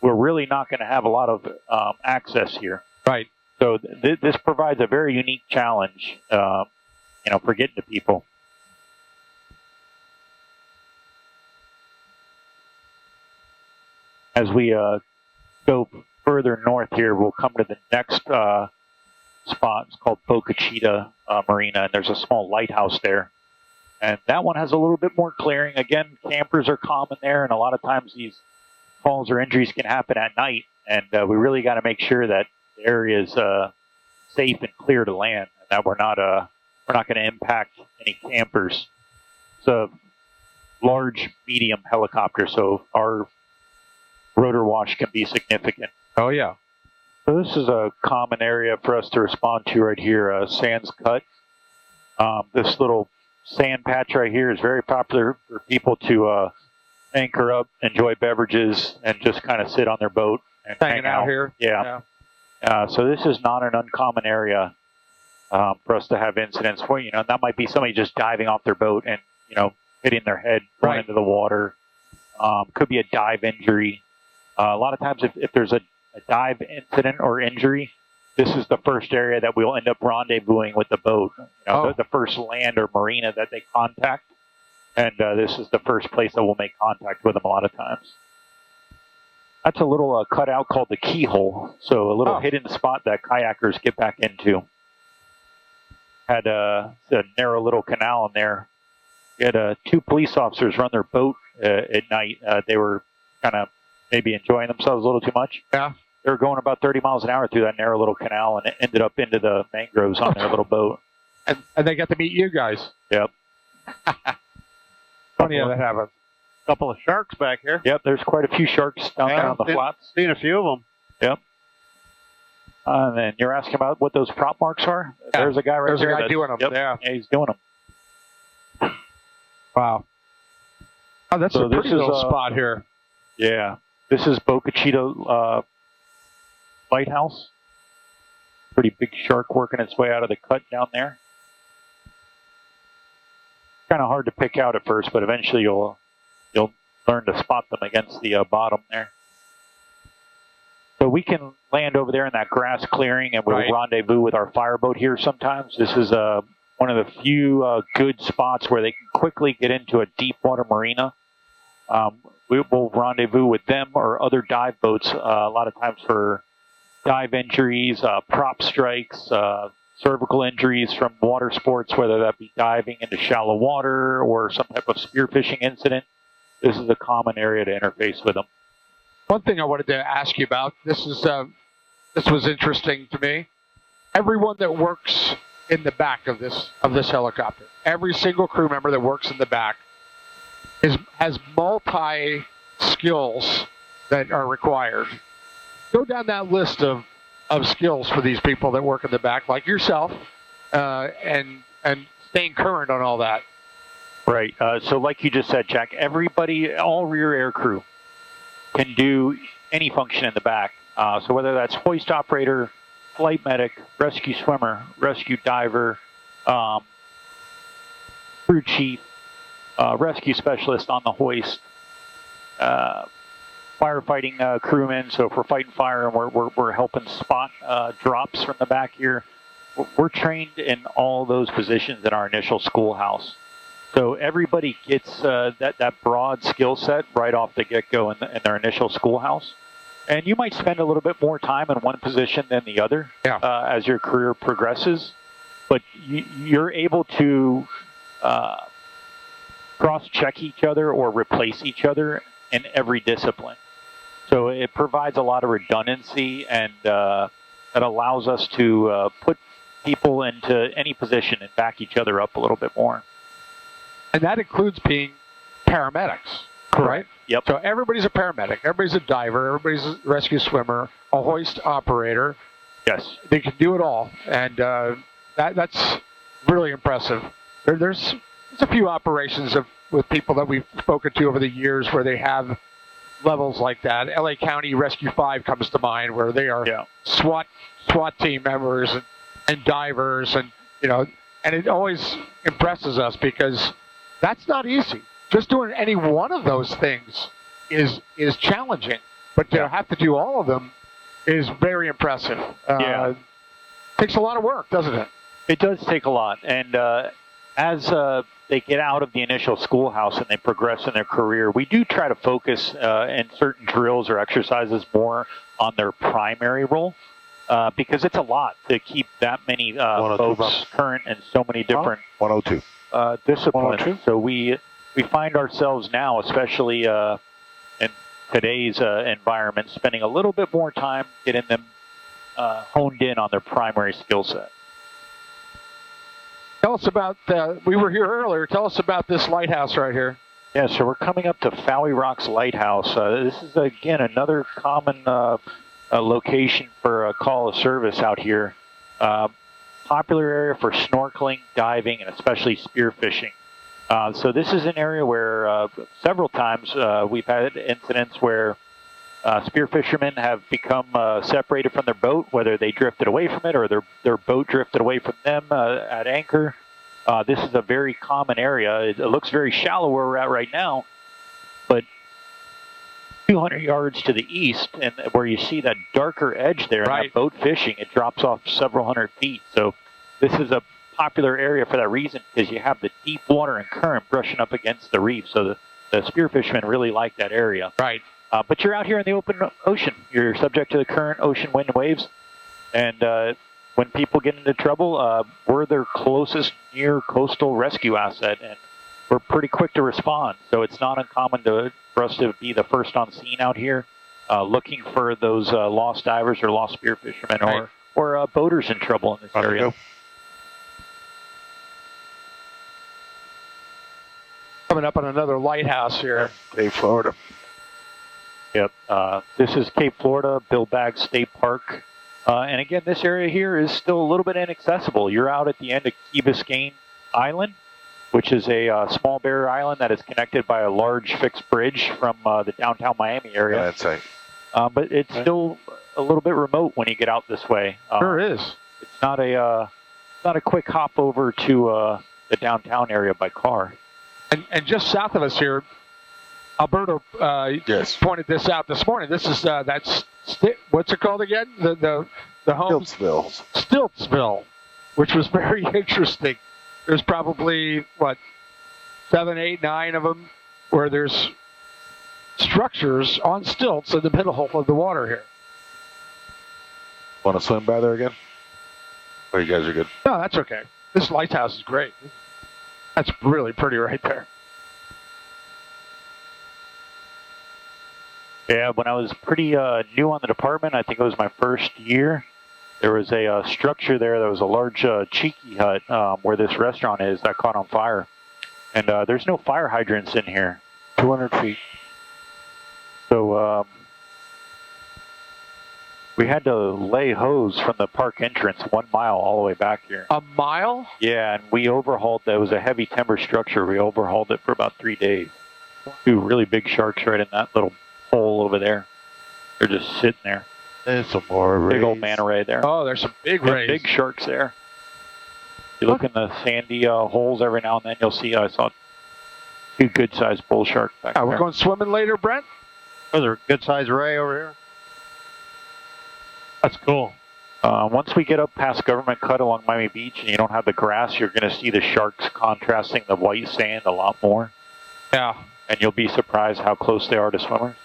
we're really not going to have a lot of access here.
Right.
So this provides a very unique challenge, for getting to people. As we go further north here, we'll come to the next spot. It's called Boca Chica Marina, and there's a small lighthouse there. And that one has a little bit more clearing. Again, campers are common there, and a lot of times these falls or injuries can happen at night. And we really got to make sure that the area is safe and clear to land, and that we're not going to impact any campers. It's a large, medium helicopter, so our rotor wash can be significant.
Oh, yeah.
So this is a common area for us to respond to right here, Sands Cut. This little sand patch right here is very popular for people to anchor up, enjoy beverages, and just kind of sit on their boat and
Hanging out here.
Yeah. So this is not an uncommon area for us to have incidents where, that might be somebody just diving off their boat and, hitting their head going into the water. Could be a dive injury. A lot of times if there's a dive incident or injury, this is the first area that we'll end up rendezvousing with the boat. The first land or marina that they contact. And this is the first place that we'll make contact with them a lot of times. That's a little cutout called the keyhole. So a little hidden spot that kayakers get back into. Had a narrow little canal in there. We had 2 police officers run their boat at night. They were kind of maybe enjoying themselves a little too much.
Yeah.
They were going about 30 miles an hour through that narrow little canal, and it ended up into the mangroves on their little boat.
And they got to meet you guys.
Yep.
Funny how that happens.
Couple of sharks back here.
Yep, there's quite a few sharks down there on the flats.
Seen a few of them.
Yep. And then you're asking about what those prop marks are?
Yeah.
There's a guy right there.
There's a guy doing them.
Yep.
Yeah,
he's doing them.
Wow. Oh, that's a pretty little spot here.
Yeah. This is Boca Chica Lighthouse. Pretty big shark working its way out of the cut down there. Kind of hard to pick out at first, but eventually you'll learn to spot them against the bottom there. So we can land over there in that grass clearing, and we'll rendezvous with our fireboat here sometimes. This is one of the few good spots where they can quickly get into a deep water marina. We will rendezvous with them or other dive boats a lot of times for dive injuries, prop strikes, cervical injuries from water sports, whether that be diving into shallow water or some type of spearfishing incident. This is a common area to interface with them.
One thing I wanted to ask you about, this was interesting to me. Everyone that works in the back of this helicopter, every single crew member that works in the back has multi skills that are required. Go down that list of skills for these people that work in the back, like yourself, and staying current on all that.
Right. So like you just said, Jack, everybody, all rear air crew can do any function in the back. So whether that's hoist operator, flight medic, rescue swimmer, rescue diver, crew chief, rescue specialist on the hoist, firefighting crewmen. So if we're fighting fire and we're helping spot drops from the back here, we're trained in all those positions in our initial schoolhouse. So everybody gets that broad skill set right off the get-go in their initial schoolhouse. And you might spend a little bit more time in one position than the other as your career progresses. But you're able to cross-check each other or replace each other in every discipline. So it provides a lot of redundancy, and it allows us to put people into any position and back each other up a little bit more.
And that includes being paramedics, correct?
Yep.
So everybody's a paramedic, everybody's a diver, everybody's a rescue swimmer, a hoist operator.
Yes.
They can do it all. And That's really impressive. There's a few operations with people that we've spoken to over the years where they have levels like that. LA County Rescue 5 comes to mind, where they are SWAT team members and divers, and and it always impresses us because that's not easy. Just doing any one of those things is challenging, but to have to do all of them is very impressive. Takes a lot of work, doesn't it?
It does take a lot, and as they get out of the initial schoolhouse and they progress in their career, we do try to focus in certain drills or exercises more on their primary role, because it's a lot to keep that many folks current in so many different
102
disciplines.
102.
So we find ourselves now, especially in today's environment, spending a little bit more time getting them honed in on their primary skill set.
Tell us about, we were here earlier, tell us about this lighthouse right here.
Yeah, so we're coming up to Fowey Rocks Lighthouse. This is, again, another common location for a call of service out here. Popular area for snorkeling, diving, and especially spearfishing. So this is an area where several times we've had incidents where spearfishermen have become separated from their boat, whether they drifted away from it or their boat drifted away from them at anchor. This is a very common area. It looks very shallow where we're at right now, but 200 yards to the east, and where you see that darker edge there, that boat fishing, it drops off several hundred feet. So this is a popular area for that reason, because you have the deep water and current brushing up against the reef. So the spearfishermen really like that area.
Right.
But you're out here in the open ocean. You're subject to the current, ocean, wind, and waves. And when people get into trouble, we're their closest near coastal rescue asset, and we're pretty quick to respond. So it's not uncommon for us to be the first on scene out here, looking for those lost divers or lost spearfishermen or boaters in trouble in this area.
Coming up on another lighthouse here.
Cape Florida.
Yep. This is Cape Florida, Bill Baggs State Park. And again, this area here is still a little bit inaccessible. You're out at the end of Key Biscayne Island, which is a small barrier island that is connected by a large fixed bridge from the downtown Miami area.
Yeah, that's right.
But it's still a little bit remote when you get out this way.
Sure is.
It's not a quick hop over to the downtown area by car.
And just south of us here, Alberto pointed this out this morning. This is what's it called again? The home Stiltsville, which was very interesting. There's probably 7, 8, 9 of them where there's structures on stilts in the middle of the water here.
Want to swim by there again? Or you guys are good?
No, that's okay. This lighthouse is great. That's really pretty right there.
Yeah, when I was pretty new on the department, I think it was my first year, there was a structure there that was a large cheeky hut where this restaurant is that caught on fire. And there's no fire hydrants in here.
200 feet.
So we had to lay hose from the park entrance 1 mile all the way back here.
A mile?
Yeah, and we overhauled, that was a heavy timber structure. We overhauled it for about 3 days. 2 really big sharks right in that little hole over there. They're just sitting there.
There's some more rays.
Big old manta ray there.
Oh, there's some big rays.
Big sharks there. You look in the sandy holes every now and then, you'll see, I saw 2 good-sized bull sharks back there.
We're going swimming later, Brent?
Oh, there's a good-sized ray over here.
That's cool. Once we get up past Government Cut along Miami Beach and you don't have the grass, you're going to see the sharks contrasting the white sand a lot more.
Yeah.
And you'll be surprised how close they are to swimmers.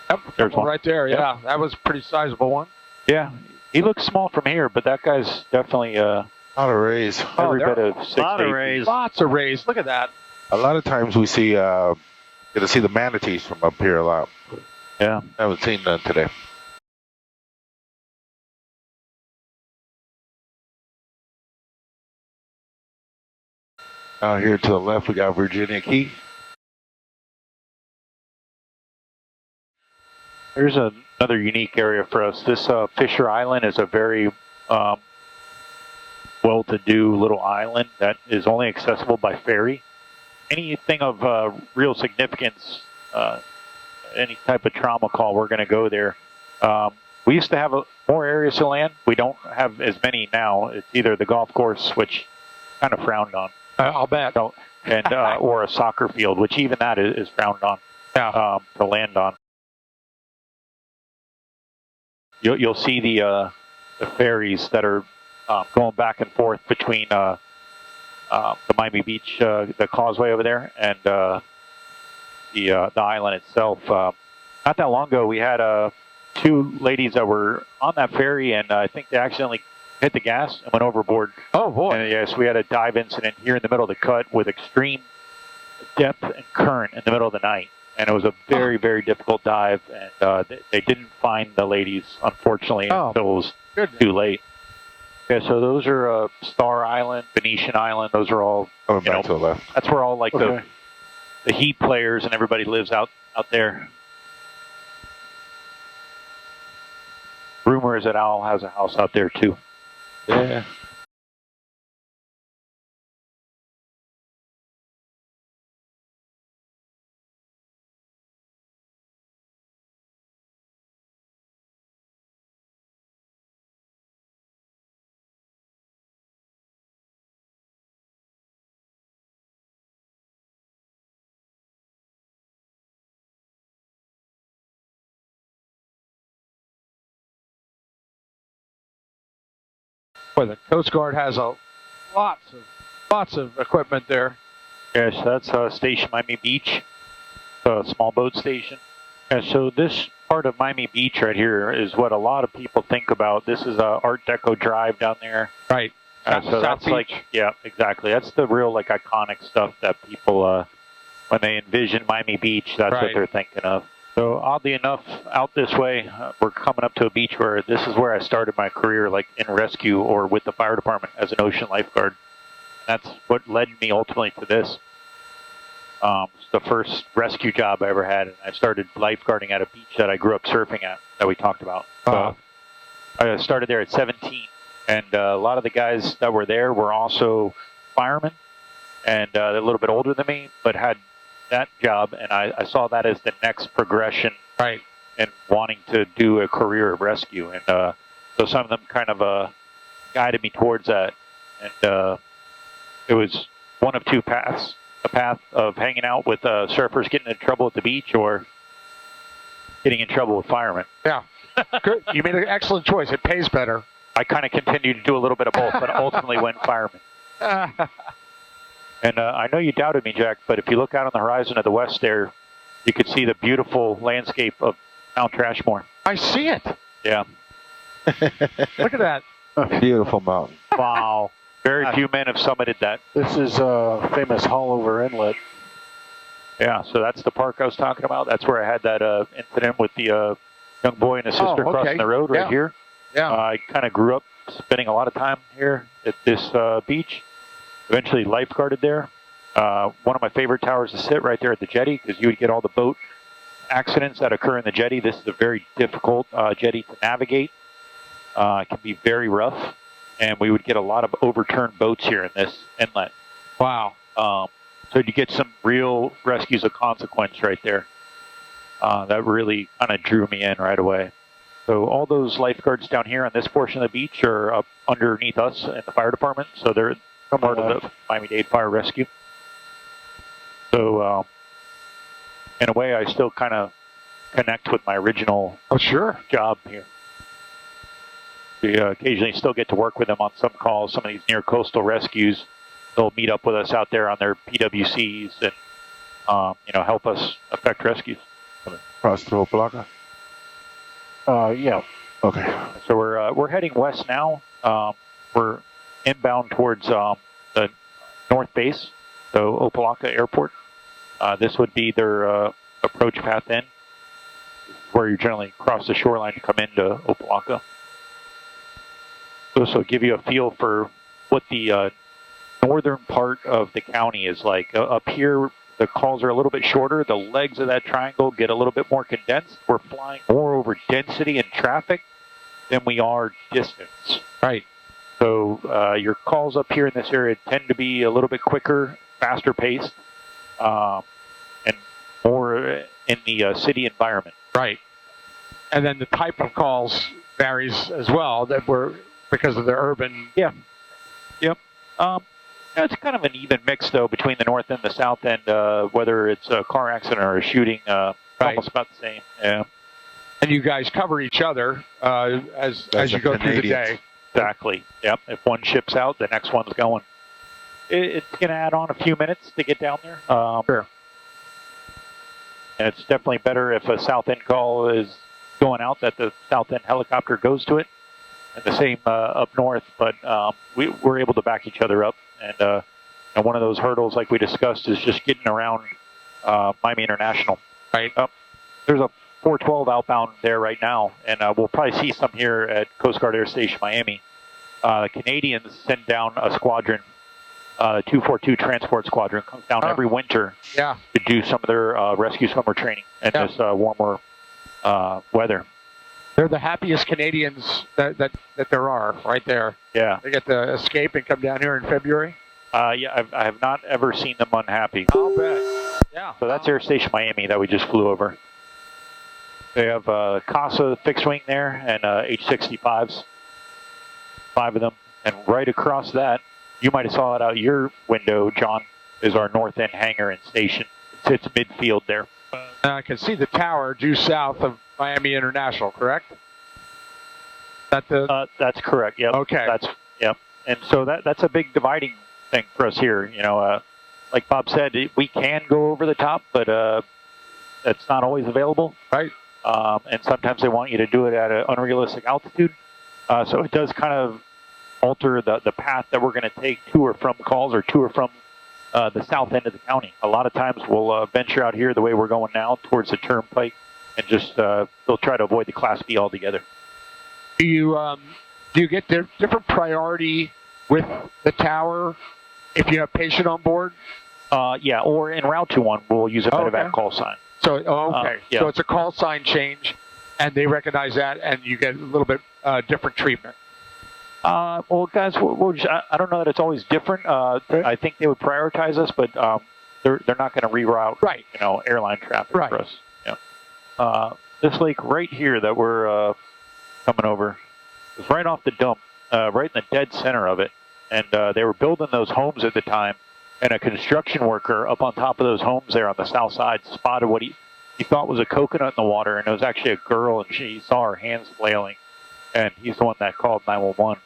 Yep,
there's one
right there. Yeah, that was a pretty sizable one.
Yeah, he looks small from here, but that guy's definitely
a lot of rays.
Every bit of 6
lot of rays.
Lots of rays. Look at that.
A lot of times we see get to see the manatees from up here a lot.
Yeah,
I haven't seen none today. Out here to the left, we got Virginia Key.
Here's another unique area for us. This Fisher Island is a very well-to-do little island that is only accessible by ferry. Anything of real significance, any type of trauma call, we're going to go there. We used to have more areas to land. We don't have as many now. It's either the golf course, which kind of frowned on.
I'll bet.
So, and or a soccer field, which even that is frowned on to land on. You'll see the ferries that are going back and forth between the Miami Beach, the causeway over there, and the island itself. Not that long ago, we had 2 ladies that were on that ferry, and I think they accidentally hit the gas and went overboard.
Oh, boy.
And yes, we had a dive incident here in the middle of the cut with extreme depth and current in the middle of the night. And it was a very, very difficult dive, and they didn't find the ladies, unfortunately, until it was too late. Yeah, so those are Star Island, Venetian Island. Those are all,
Coming back to the left.
that's where all like the Heat players and everybody lives out there. Rumor is that Al has a house out there too.
Yeah.
Boy, the Coast Guard has lots of equipment there.
Yes, that's Station Miami Beach, a small boat station. Yeah, so this part of Miami Beach right here is what a lot of people think about. This is Art Deco Drive down there.
Right.
So
South
that's
Beach.
like, yeah, exactly. That's the real like iconic stuff that people, when they envision Miami Beach, that's what they're thinking of. So oddly enough, out this way, we're coming up to a beach where this is where I started my career, like in rescue or with the fire department as an ocean lifeguard. That's what led me ultimately to this. It's the first rescue job I ever had, and I started lifeguarding at a beach that I grew up surfing at that we talked about. I started there at 17, and a lot of the guys that were there were also firemen, and a little bit older than me, but had that job, and I saw that as the next progression in wanting to do a career of rescue. And so some of them kind of guided me towards that. And it was one of 2 paths. A path of hanging out with surfers getting in trouble at the beach, or getting in trouble with firemen.
Yeah. Good. You made an excellent choice. It pays better.
I kind of continued to do a little bit of both, but ultimately went fireman. And I know you doubted me, Jack, but if you look out on the horizon to the west there, you could see the beautiful landscape of Mount Trashmore.
I see it.
Yeah.
Look at that.
Beautiful mountain.
Wow. Very few men have summited that.
This is famous Hollover Inlet.
Yeah, so that's the park I was talking about. That's where I had that incident with the young boy and his sister crossing the road right here.
Yeah.
I kind of grew up spending a lot of time here at this beach. Eventually lifeguarded there. One of my favorite towers to sit right there at the jetty, because you would get all the boat accidents that occur in the jetty. This is a very difficult jetty to navigate. It can be very rough, and we would get a lot of overturned boats here in this inlet.
Wow.
So you get some real rescues of consequence right there. That really kind of drew me in right away. So all those lifeguards down here on this portion of the beach are up underneath us in the fire department. So they're part of the Miami-Dade Fire Rescue. So in a way, I still kind of connect with my original job here. We occasionally still get to work with them on some calls, some of these near coastal rescues. They'll meet up with us out there on their PWCs and help us effect rescues.
Cross through Opelika?
Yeah.
Okay.
So we're heading west now. We're inbound towards the north base, so Opelika Airport. This would be their approach path in, where you generally cross the shoreline to come into Opelika. So this will give you a feel for what the northern part of the county is like. Up here, the calls are a little bit shorter. The legs of that triangle get a little bit more condensed. We're flying more over density and traffic than we are distance.
Right.
So your calls up here in this area tend to be a little bit quicker, faster paced, and more in the city environment.
Right. And then the type of calls varies as well, because of the urban.
Yeah. Yep. It's kind of an even mix, though, between the north and the south end, whether it's a car accident or a shooting, almost about the same. Yeah.
And you guys cover each other as you go through the day.
Exactly. Yep. If one ships out, the next one's going. It's going to add on a few minutes to get down there.
Sure.
And it's definitely better if a south end call is going out that the south end helicopter goes to it. And the same up north, but we're able to back each other up. And one of those hurdles, like we discussed, is just getting around Miami International.
Right.
There's a 412 outbound there right now, and we'll probably see some here at Coast Guard Air Station Miami. The Canadians send down a squadron, 242 Transport Squadron, comes down every winter to do some of their rescue swimmer training in this warmer weather.
They're the happiest Canadians that there are, right there.
Yeah.
They get to escape and come down here in February.
Yeah, I have not ever seen them unhappy.
I'll bet. Yeah.
So that's Air Station Miami that we just flew over. They have CASA fixed wing there and H-65s, 5 of them. And right across that, you might have saw it out your window, John, is our north end hangar and station. It sits midfield there.
I can see the tower due south of Miami International, correct? That's
correct. Yep.
Okay.
Yep. And so that's a big dividing thing for us here. You know, like Bob said, we can go over the top, but that's not always available.
Right.
And sometimes they want you to do it at an unrealistic altitude. So it does kind of alter the path that we're going to take to or from calls or to or from the south end of the county. A lot of times we'll venture out here the way we're going now towards the turnpike and just they'll try to avoid the Class B altogether.
Do you get different priority with the tower if you have patient on board?
Yeah, or en route to one, we'll use a medevac call sign.
So, okay.
Yeah.
So it's a call sign change, and they recognize that, and you get a little bit different treatment.
Well, guys, I don't know that it's always different. I think they would prioritize us, but they're not going to reroute, airline traffic for us. Yeah. This lake right here that we're coming over is right off the dump, right in the dead center of it. And they were building those homes at the time, and a construction worker up on top of those homes there on the south side spotted what he thought was a coconut in the water, and it was actually a girl, and she saw her hands flailing, and he's the one that called 911.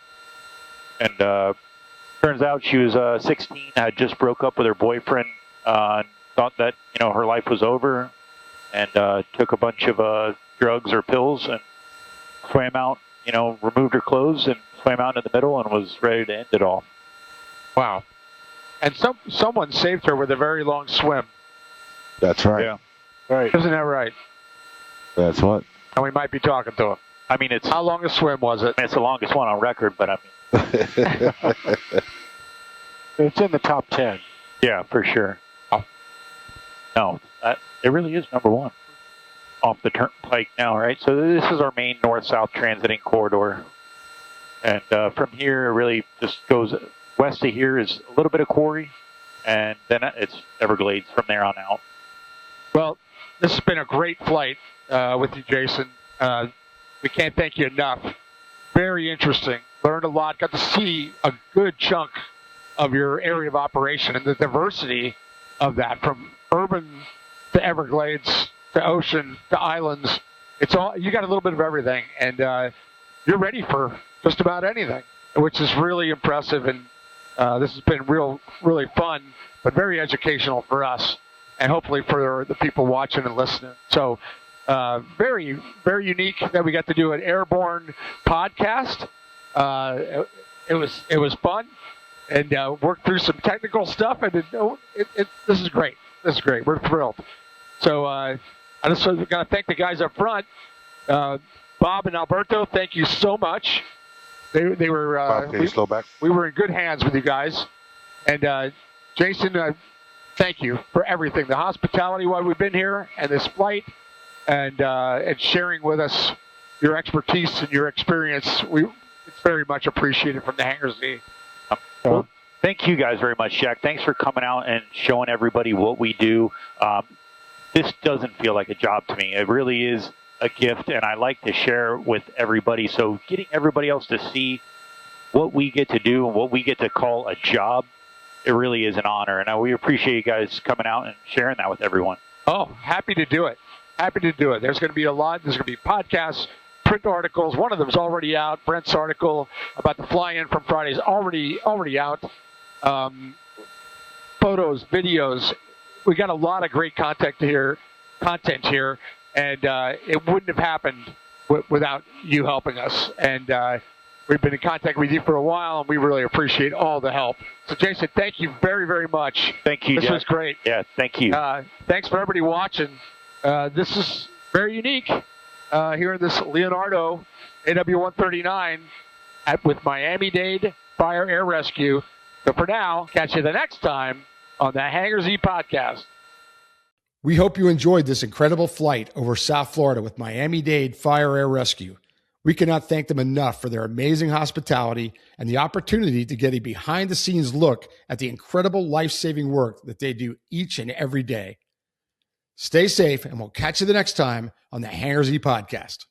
And turns out she was 16, had just broke up with her boyfriend, and thought that her life was over, and took a bunch of drugs or pills and swam out, removed her clothes and swam out in the middle and was ready to end it all.
Wow. And someone saved her with a very long swim.
That's right.
Yeah.
Right.
Isn't that right?
That's what.
And we might be talking to him.
I mean,
how long a swim was it?
It's the longest one on record, but I mean.
It's in the top 10.
Yeah, for sure. Oh. No, it really is number one off the turnpike now, right? So this is our main north-south transiting corridor. And from here, it really just goes west of here is a little bit of quarry, and then it's Everglades from there on out.
Well, this has been a great flight with you, Jason. We can't thank you enough. Very interesting. Learned a lot. Got to see a good chunk of your area of operation and the diversity of that, from urban to Everglades to ocean to islands. It's all, you got a little bit of everything, and you're ready for just about anything, which is really impressive. And this has been really fun, but very educational for us, and hopefully for the people watching and listening. So very, very unique that we got to do an airborne podcast. It was fun, and worked through some technical stuff, and this is great. This is great. We're thrilled. So I just got to thank the guys up front, Bob and Alberto. Thank you so much. They were
Bob, can you slow back?
We were in good hands with you guys, and Jason. thank you for everything, the hospitality while we've been here, and this flight, and sharing with us your expertise and your experience. It's very much appreciated from the Hangar Z.
Well, thank you guys very much, Jack. Thanks for coming out and showing everybody what we do. This doesn't feel like a job to me. It really is a gift, and I like to share with everybody. So getting everybody else to see what we get to do and what we get to call a job, it really is an honor. And we appreciate you guys coming out and sharing that with everyone.
Oh, happy to do it. Happy to do it. There's going to be a lot. There's going to be podcasts, print articles. One of them's already out. Brent's article about the fly-in from Friday is already out. Photos, videos. We got a lot of great content here, and it wouldn't have happened without you helping us. And we've been in contact with you for a while, and we really appreciate all the help. So, Jason, thank you very, very much.
Thank you,
This
Jack.
was great.
Yeah, thank you.
Thanks for everybody watching. This is very unique here in this Leonardo AW139 with Miami-Dade Fire Air Rescue. So for now, catch you the next time on the Hangar Z Podcast.
We hope you enjoyed this incredible flight over South Florida with Miami-Dade Fire Air Rescue. We cannot thank them enough for their amazing hospitality and the opportunity to get a behind-the-scenes look at the incredible life-saving work that they do each and every day. Stay safe, and we'll catch you the next time on the Hangar Z Podcast.